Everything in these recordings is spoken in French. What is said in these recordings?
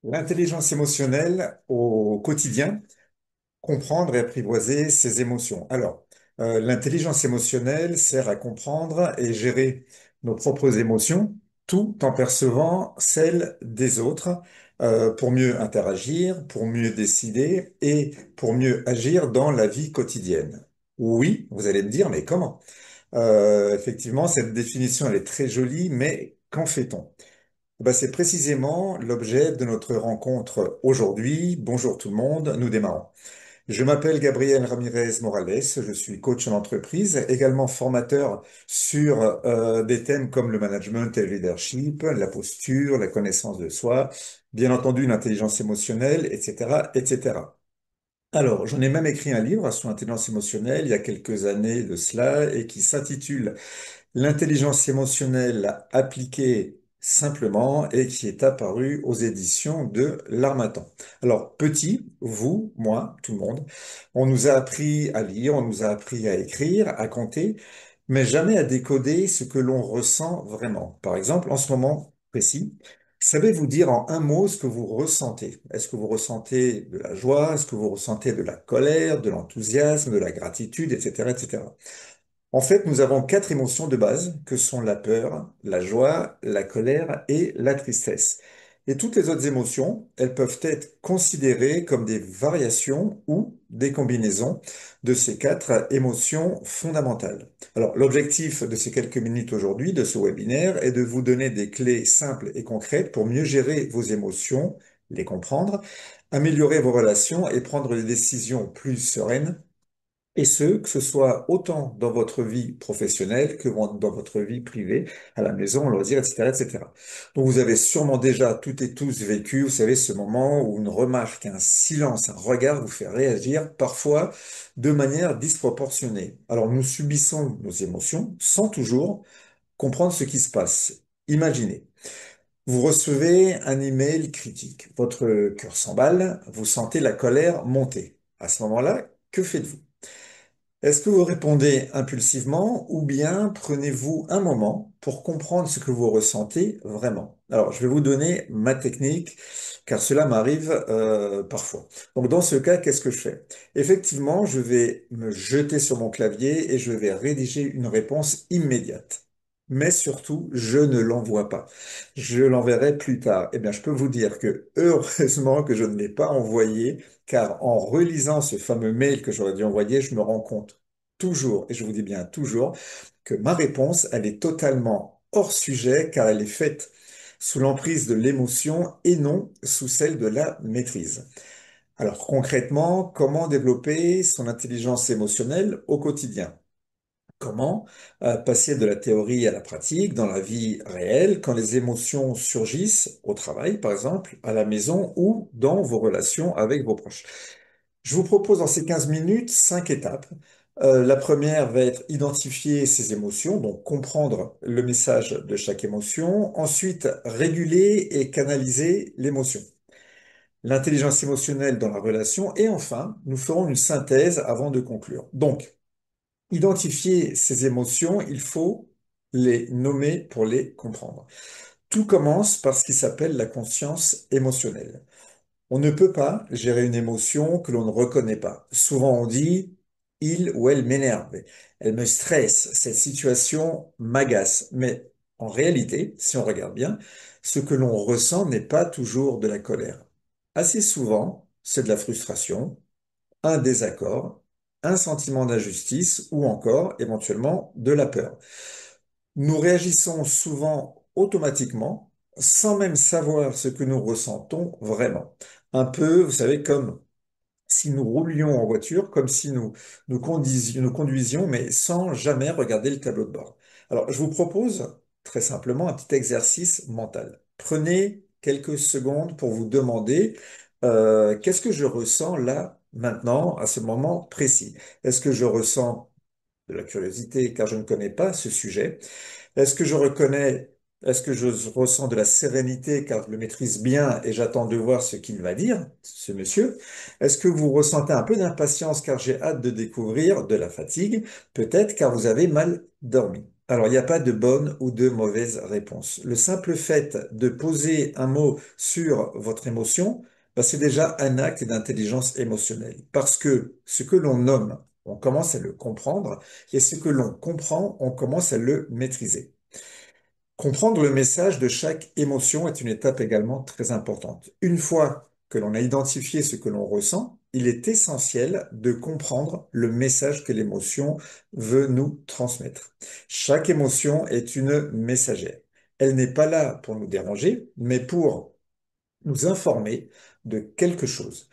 L'intelligence émotionnelle au quotidien, comprendre et apprivoiser ses émotions. L'intelligence émotionnelle sert à comprendre et gérer nos propres émotions tout en percevant celles des autres pour mieux interagir, pour mieux décider et pour mieux agir dans la vie quotidienne. Oui, vous allez me dire, mais comment? Effectivement, cette définition, elle est très jolie, mais qu'en fait-on? C'est précisément l'objet de notre rencontre aujourd'hui. Bonjour tout le monde, nous démarrons. Je m'appelle Gabriel Ramirez Morales, je suis coach en entreprise, également formateur sur des thèmes comme le management et le leadership, la posture, la connaissance de soi, bien entendu l'intelligence émotionnelle, etc., etc. Alors, j'en ai même écrit un livre sur l'intelligence émotionnelle il y a quelques années de cela et qui s'intitule L'intelligence émotionnelle appliquée simplement et qui est apparue aux éditions de l'Harmattan. Alors, petit, vous, moi, tout le monde, on nous a appris à lire, on nous a appris à écrire, à compter, mais jamais à décoder ce que l'on ressent vraiment. Par exemple, en ce moment précis, savez-vous dire en un mot ce que vous ressentez? Est-ce que vous ressentez de la joie? Est-ce que vous ressentez de la colère, de l'enthousiasme, de la gratitude, etc., etc. En fait, nous avons quatre émotions de base que sont la peur, la joie, la colère et la tristesse. Et toutes les autres émotions, elles peuvent être considérées comme des variations ou des combinaisons de ces quatre émotions fondamentales. Alors, l'objectif de ces quelques minutes aujourd'hui, de ce webinaire, est de vous donner des clés simples et concrètes pour mieux gérer vos émotions, les comprendre, améliorer vos relations et prendre des décisions plus sereines et ce, que ce soit autant dans votre vie professionnelle que dans votre vie privée, à la maison, en loisir, etc., etc. Donc vous avez sûrement déjà toutes et tous vécu, vous savez, ce moment où une remarque, un silence, un regard vous fait réagir, parfois de manière disproportionnée. Alors nous subissons nos émotions sans toujours comprendre ce qui se passe. Imaginez, vous recevez un email critique, votre cœur s'emballe, vous sentez la colère monter. À ce moment-là, que faites-vous? Est-ce que vous répondez impulsivement ou bien prenez-vous un moment pour comprendre ce que vous ressentez vraiment? Alors, je vais vous donner ma technique car cela m'arrive parfois. Donc, dans ce cas, qu'est-ce que je fais? Effectivement, je vais me jeter sur mon clavier et je vais rédiger une réponse immédiate. Mais surtout, je ne l'envoie pas. Je l'enverrai plus tard. Eh bien, je peux vous dire que heureusement que je ne l'ai pas envoyé car en relisant ce fameux mail que j'aurais dû envoyer, je me rends compte toujours, et je vous dis bien toujours, que ma réponse, elle est totalement hors sujet car elle est faite sous l'emprise de l'émotion et non sous celle de la maîtrise. Alors concrètement, comment développer son intelligence émotionnelle au quotidien? Comment passer de la théorie à la pratique dans la vie réelle quand les émotions surgissent au travail, par exemple, à la maison ou dans vos relations avec vos proches? Je vous propose dans ces 15 minutes 5 étapes. La première va être identifier ses émotions, donc comprendre le message de chaque émotion. Ensuite, réguler et canaliser l'émotion. L'intelligence émotionnelle dans la relation. Et enfin, nous ferons une synthèse avant de conclure. Donc, identifier ses émotions, il faut les nommer pour les comprendre. Tout commence par ce qui s'appelle la conscience émotionnelle. On ne peut pas gérer une émotion que l'on ne reconnaît pas. Souvent on dit, il ou elle m'énerve, elle me stresse, cette situation m'agace. Mais en réalité, si on regarde bien, ce que l'on ressent n'est pas toujours de la colère. Assez souvent, c'est de la frustration, un désaccord, un sentiment d'injustice ou encore éventuellement de la peur. Nous réagissons souvent automatiquement sans même savoir ce que nous ressentons vraiment. Un peu, vous savez, comme si nous roulions en voiture, comme si nous conduisions, mais sans jamais regarder le tableau de bord. Alors, je vous propose très simplement un petit exercice mental. Prenez quelques secondes pour vous demander qu'est-ce que je ressens là, maintenant, à ce moment précis. Est-ce que je ressens de la curiosité car je ne connais pas ce sujet? Est-ce que je reconnais, est-ce que je ressens de la sérénité car je le maîtrise bien et j'attends de voir ce qu'il va dire, ce monsieur? Est-ce que vous ressentez un peu d'impatience car j'ai hâte de découvrir de la fatigue? Peut-être car vous avez mal dormi. Alors, il n'y a pas de bonne ou de mauvaise réponse. Le simple fait de poser un mot sur votre émotion, c'est déjà un acte d'intelligence émotionnelle. Parce que ce que l'on nomme, on commence à le comprendre, et ce que l'on comprend, on commence à le maîtriser. Comprendre le message de chaque émotion est une étape également très importante. Une fois que l'on a identifié ce que l'on ressent, il est essentiel de comprendre le message que l'émotion veut nous transmettre. Chaque émotion est une messagère. Elle n'est pas là pour nous déranger, mais pour nous informer de quelque chose.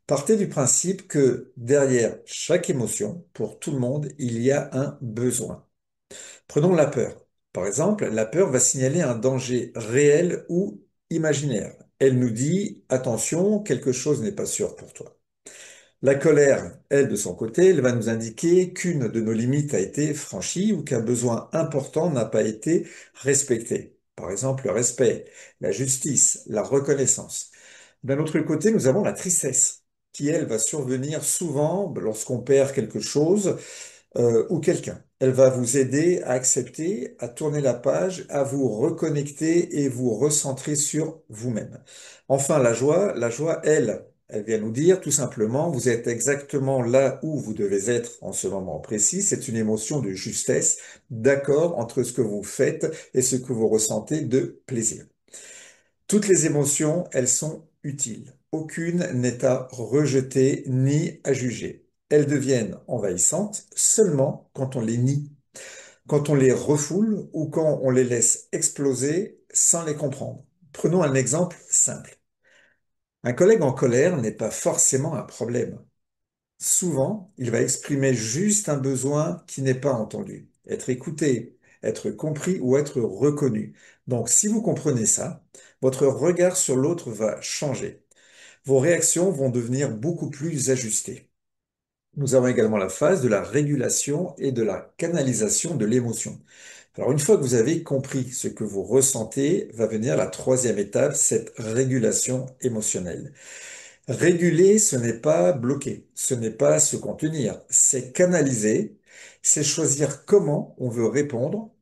Partez du principe que derrière chaque émotion, pour tout le monde, il y a un besoin. Prenons la peur. Par exemple, la peur va signaler un danger réel ou imaginaire. Elle nous dit, attention, quelque chose n'est pas sûr pour toi. La colère, elle, de son côté, elle va nous indiquer qu'une de nos limites a été franchie ou qu'un besoin important n'a pas été respecté. Par exemple, le respect, la justice, la reconnaissance. D'un autre côté, nous avons la tristesse, qui, elle, va survenir souvent lorsqu'on perd quelque chose ou quelqu'un. Elle va vous aider à accepter, à tourner la page, à vous reconnecter et vous recentrer sur vous-même. Enfin, la joie, elle vient nous dire tout simplement, vous êtes exactement là où vous devez être en ce moment précis. C'est une émotion de justesse, d'accord entre ce que vous faites et ce que vous ressentez de plaisir. Toutes les émotions, elles sont utiles. Aucune n'est à rejeter ni à juger. Elles deviennent envahissantes seulement quand on les nie, quand on les refoule ou quand on les laisse exploser sans les comprendre. Prenons un exemple simple. Un collègue en colère n'est pas forcément un problème. Souvent, il va exprimer juste un besoin qui n'est pas entendu. Être écouté, être compris ou être reconnu. Donc, si vous comprenez ça, votre regard sur l'autre va changer. Vos réactions vont devenir beaucoup plus ajustées. Nous avons également la phase de la régulation et de la canalisation de l'émotion. Alors, une fois que vous avez compris ce que vous ressentez, va venir la troisième étape, cette régulation émotionnelle. Réguler, ce n'est pas bloquer, ce n'est pas se contenir, c'est canaliser, c'est choisir comment on veut répondre.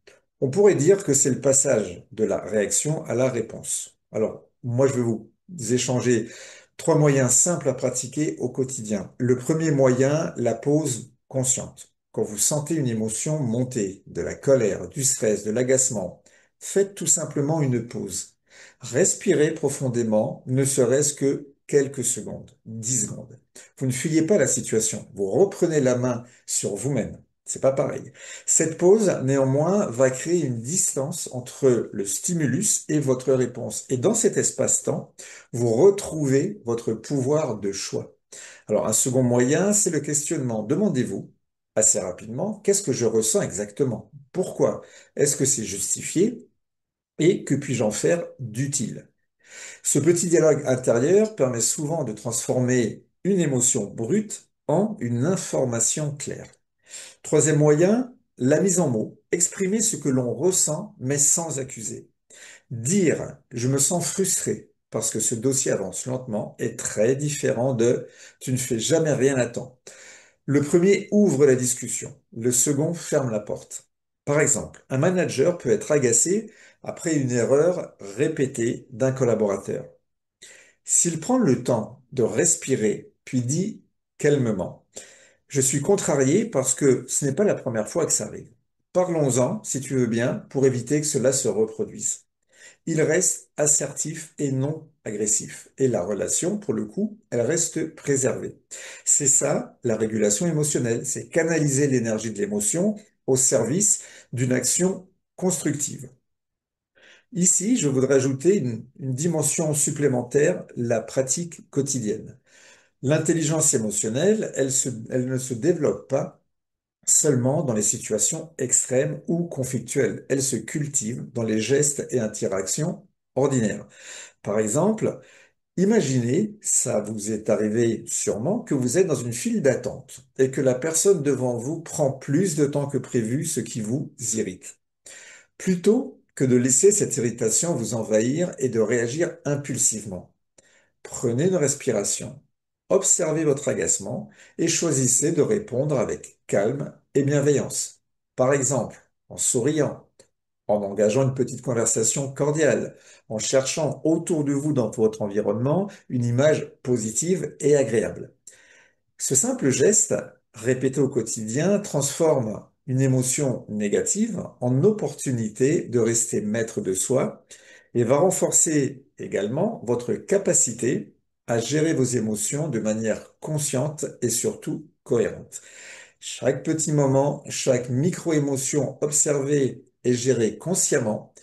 On pourrait dire que c'est le passage de la réaction à la réponse. Alors, moi, je vais vous échanger trois moyens simples à pratiquer au quotidien. Le premier moyen, la pause consciente. Quand vous sentez une émotion monter, de la colère, du stress, de l'agacement, faites tout simplement une pause. Respirez profondément, ne serait-ce que quelques secondes, 10 secondes. Vous ne fuyez pas la situation, vous reprenez la main sur vous-même. C'est pas pareil. Cette pause, néanmoins, va créer une distance entre le stimulus et votre réponse. Et dans cet espace-temps, vous retrouvez votre pouvoir de choix. Alors, un second moyen, c'est le questionnement. Demandez-vous assez rapidement, qu'est-ce que je ressens exactement? Pourquoi? Est-ce que c'est justifié? Et que puis-je en faire d'utile? Ce petit dialogue intérieur permet souvent de transformer une émotion brute en une information claire. Troisième moyen, la mise en mots. Exprimer ce que l'on ressent, mais sans accuser. Dire je me sens frustré parce que ce dossier avance lentement est très différent de tu ne fais jamais rien à temps. Le premier ouvre la discussion, le second ferme la porte. Par exemple, un manager peut être agacé après une erreur répétée d'un collaborateur. S'il prend le temps de respirer, puis dit calmement, je suis contrarié parce que ce n'est pas la première fois que ça arrive. Parlons-en, si tu veux bien, pour éviter que cela se reproduise. Il reste assertif et non agressif. Et la relation, pour le coup, elle reste préservée. C'est ça, la régulation émotionnelle. C'est canaliser l'énergie de l'émotion au service d'une action constructive. Ici, je voudrais ajouter une dimension supplémentaire, la pratique quotidienne. L'intelligence émotionnelle, elle ne se développe pas seulement dans les situations extrêmes ou conflictuelles. Elle se cultive dans les gestes et interactions ordinaires. Par exemple, imaginez, ça vous est arrivé sûrement, que vous êtes dans une file d'attente et que la personne devant vous prend plus de temps que prévu, ce qui vous irrite. Plutôt que de laisser cette irritation vous envahir et de réagir impulsivement, prenez une respiration, observez votre agacement et choisissez de répondre avec calme et bienveillance. Par exemple, en souriant, en engageant une petite conversation cordiale, en cherchant autour de vous dans votre environnement une image positive et agréable. Ce simple geste, répété au quotidien, transforme une émotion négative en opportunité de rester maître de soi et va renforcer également votre capacité à gérer vos émotions de manière consciente et surtout cohérente. Chaque petit moment, chaque micro-émotion observée et gérée consciemment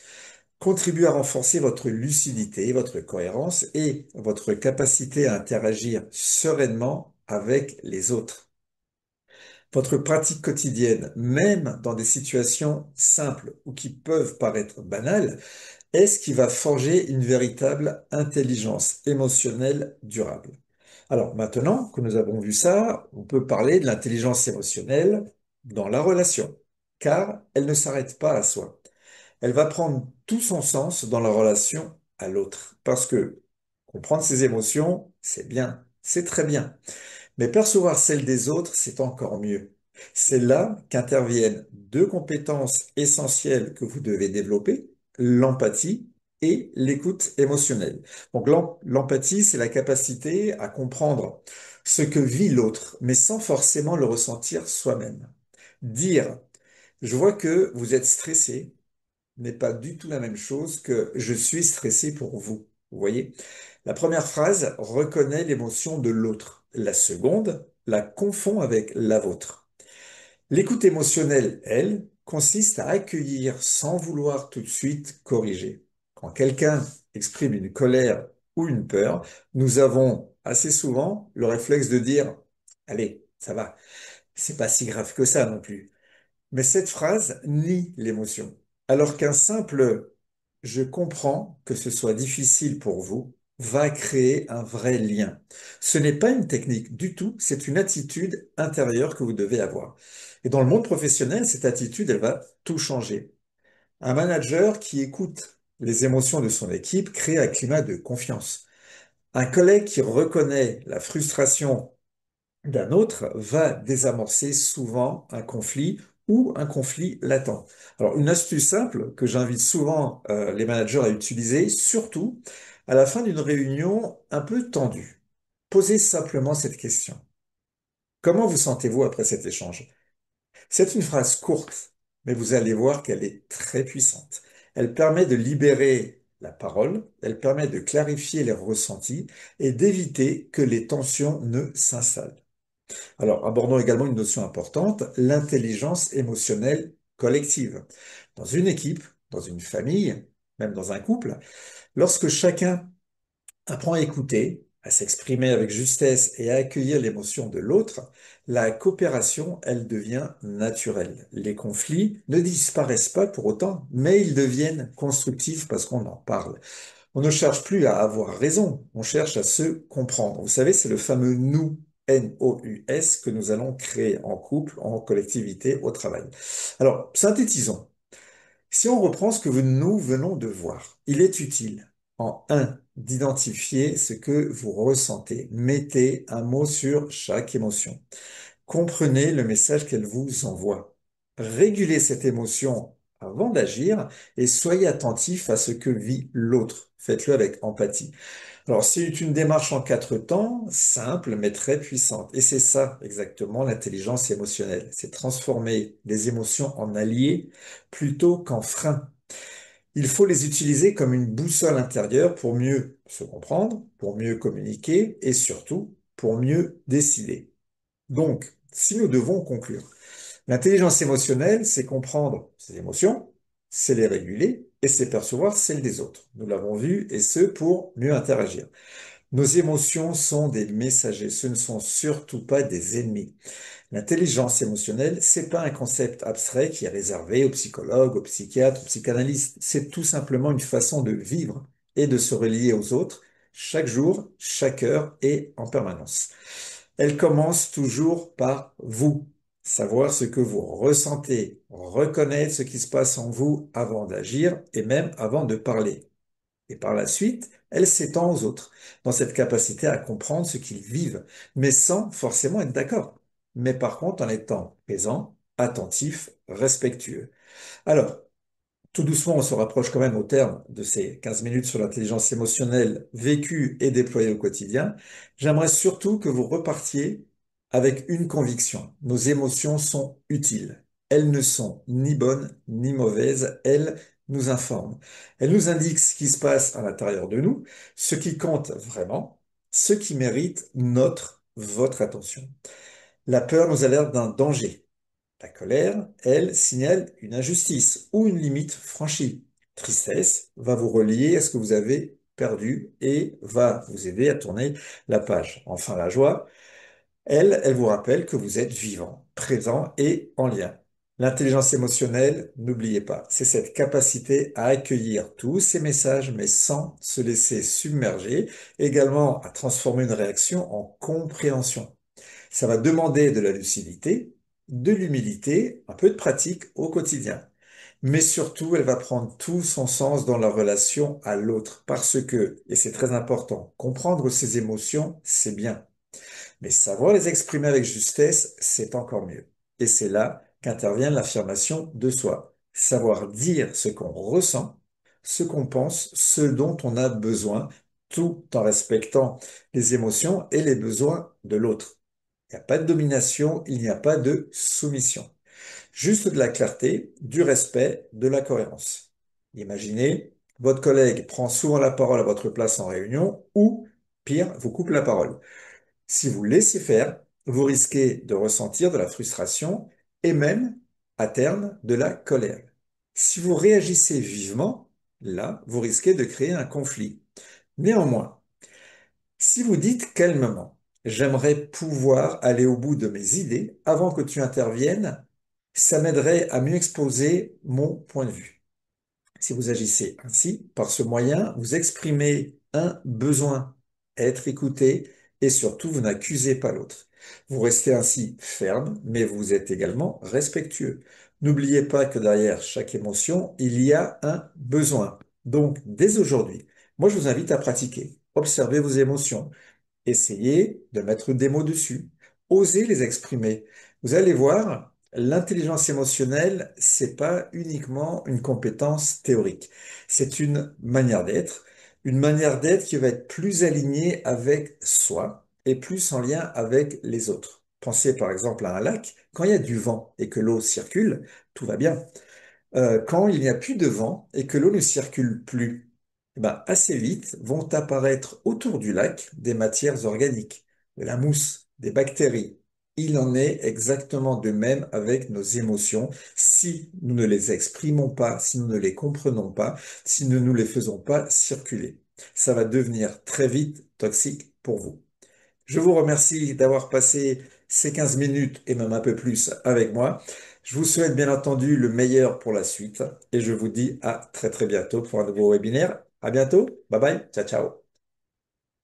contribue à renforcer votre lucidité, votre cohérence et votre capacité à interagir sereinement avec les autres. Votre pratique quotidienne, même dans des situations simples ou qui peuvent paraître banales, est ce qui va forger une véritable intelligence émotionnelle durable. Alors maintenant que nous avons vu ça, on peut parler de l'intelligence émotionnelle dans la relation, car elle ne s'arrête pas à soi. Elle va prendre tout son sens dans la relation à l'autre, parce que comprendre ses émotions, c'est bien, c'est très bien. Mais percevoir celles des autres, c'est encore mieux. C'est là qu'interviennent deux compétences essentielles que vous devez développer, l'empathie et l'écoute émotionnelle. Donc l'empathie, c'est la capacité à comprendre ce que vit l'autre, mais sans forcément le ressentir soi-même. Dire, je vois que vous êtes stressé, n'est pas du tout la même chose que je suis stressé pour vous. Vous voyez? La première phrase reconnaît l'émotion de l'autre. La seconde la confond avec la vôtre. L'écoute émotionnelle, elle, consiste à accueillir sans vouloir tout de suite corriger. Quand quelqu'un exprime une colère ou une peur, nous avons assez souvent le réflexe de dire, allez, ça va, c'est pas si grave que ça non plus. Mais cette phrase nie l'émotion. Alors qu'un simple je comprends que ce soit difficile pour vous va créer un vrai lien. Ce n'est pas une technique du tout, c'est une attitude intérieure que vous devez avoir. Et dans le monde professionnel, cette attitude, elle va tout changer. Un manager qui écoute les émotions de son équipe crée un climat de confiance. Un collègue qui reconnaît la frustration d'un autre va désamorcer souvent un conflit ou un conflit latent. Alors, une astuce simple que j'invite souvent les managers à utiliser, surtout à la fin d'une réunion un peu tendue. Posez simplement cette question. Comment vous sentez-vous après cet échange? C'est une phrase courte, mais vous allez voir qu'elle est très puissante. Elle permet de libérer la parole, elle permet de clarifier les ressentis et d'éviter que les tensions ne s'installent. Alors, abordons également une notion importante, l'intelligence émotionnelle collective. Dans une équipe, dans une famille, même dans un couple, lorsque chacun apprend à écouter, à s'exprimer avec justesse et à accueillir l'émotion de l'autre, la coopération, elle devient naturelle. Les conflits ne disparaissent pas pour autant, mais ils deviennent constructifs parce qu'on en parle. On ne cherche plus à avoir raison, on cherche à se comprendre. Vous savez, c'est le fameux nous, N-O-U-S, que nous allons créer en couple, en collectivité, au travail. Alors, synthétisons. Si on reprend ce que nous venons de voir, il est utile, en un, d'identifier ce que vous ressentez. Mettez un mot sur chaque émotion. Comprenez le message qu'elle vous envoie. Régulez cette émotion avant d'agir et soyez attentif à ce que vit l'autre. Faites-le avec empathie. Alors, c'est une démarche en quatre temps, simple mais très puissante. Et c'est ça exactement l'intelligence émotionnelle. C'est transformer les émotions en alliés plutôt qu'en freins. Il faut les utiliser comme une boussole intérieure pour mieux se comprendre, pour mieux communiquer et surtout pour mieux décider. Donc, si nous devons conclure, l'intelligence émotionnelle, c'est comprendre ses émotions, c'est les réguler et c'est percevoir celles des autres. Nous l'avons vu, et ce, pour mieux interagir. Nos émotions sont des messagers, ce ne sont surtout pas des ennemis. L'intelligence émotionnelle, c'est pas un concept abstrait qui est réservé aux psychologues, aux psychiatres, aux psychanalystes. C'est tout simplement une façon de vivre et de se relier aux autres chaque jour, chaque heure et en permanence. Elle commence toujours par vous. Savoir ce que vous ressentez, reconnaître ce qui se passe en vous avant d'agir et même avant de parler. Et par la suite, elle s'étend aux autres, dans cette capacité à comprendre ce qu'ils vivent, mais sans forcément être d'accord. Mais par contre, en étant présent, attentif respectueux. Alors, tout doucement, on se rapproche quand même au terme de ces 15 minutes sur l'intelligence émotionnelle vécue et déployée au quotidien. J'aimerais surtout que vous repartiez avec une conviction. Nos émotions sont utiles. Elles ne sont ni bonnes ni mauvaises. Elles nous informent. Elles nous indiquent ce qui se passe à l'intérieur de nous, ce qui compte vraiment, ce qui mérite votre attention. La peur nous alerte d'un danger. La colère, elle, signale une injustice ou une limite franchie. Tristesse va vous relier à ce que vous avez perdu et va vous aider à tourner la page. Enfin, la joie, elle vous rappelle que vous êtes vivant, présent et en lien. L'intelligence émotionnelle, n'oubliez pas, c'est cette capacité à accueillir tous ces messages, mais sans se laisser submerger, également à transformer une réaction en compréhension. Ça va demander de la lucidité, de l'humilité, un peu de pratique au quotidien. Mais surtout, elle va prendre tout son sens dans la relation à l'autre parce que, et c'est très important, comprendre ses émotions, c'est bien. Mais savoir les exprimer avec justesse, c'est encore mieux. Et c'est là qu'intervient l'affirmation de soi. Savoir dire ce qu'on ressent, ce qu'on pense, ce dont on a besoin, tout en respectant les émotions et les besoins de l'autre. Il n'y a pas de domination, il n'y a pas de soumission. Juste de la clarté, du respect, de la cohérence. Imaginez, votre collègue prend souvent la parole à votre place en réunion ou, pire, vous coupe la parole. Si vous laissez faire, vous risquez de ressentir de la frustration et même, à terme, de la colère. Si vous réagissez vivement, là, vous risquez de créer un conflit. Néanmoins, si vous dites calmement, j'aimerais pouvoir aller au bout de mes idées avant que tu interviennes, ça m'aiderait à mieux exposer mon point de vue. Si vous agissez ainsi, par ce moyen, vous exprimez un besoin, être écouté, et surtout, vous n'accusez pas l'autre. Vous restez ainsi ferme, mais vous êtes également respectueux. N'oubliez pas que derrière chaque émotion, il y a un besoin. Donc, dès aujourd'hui, moi, je vous invite à pratiquer. Observez vos émotions. Essayez de mettre des mots dessus. Osez les exprimer. Vous allez voir, l'intelligence émotionnelle, c'est pas uniquement une compétence théorique. C'est une manière d'être qui va être plus alignée avec soi et plus en lien avec les autres. Pensez par exemple à un lac. Quand il y a du vent et que l'eau circule, tout va bien. Quand il n'y a plus de vent et que l'eau ne circule plus, eh ben, assez vite vont apparaître autour du lac des matières organiques, de la mousse, des bactéries. Il en est exactement de même avec nos émotions. Si nous ne les exprimons pas, si nous ne les comprenons pas, si nous ne les faisons pas circuler, ça va devenir très vite toxique pour vous. Je vous remercie d'avoir passé ces 15 minutes et même un peu plus avec moi. Je vous souhaite bien entendu le meilleur pour la suite et je vous dis à très très bientôt pour un nouveau webinaire. À bientôt. Bye bye. Ciao ciao.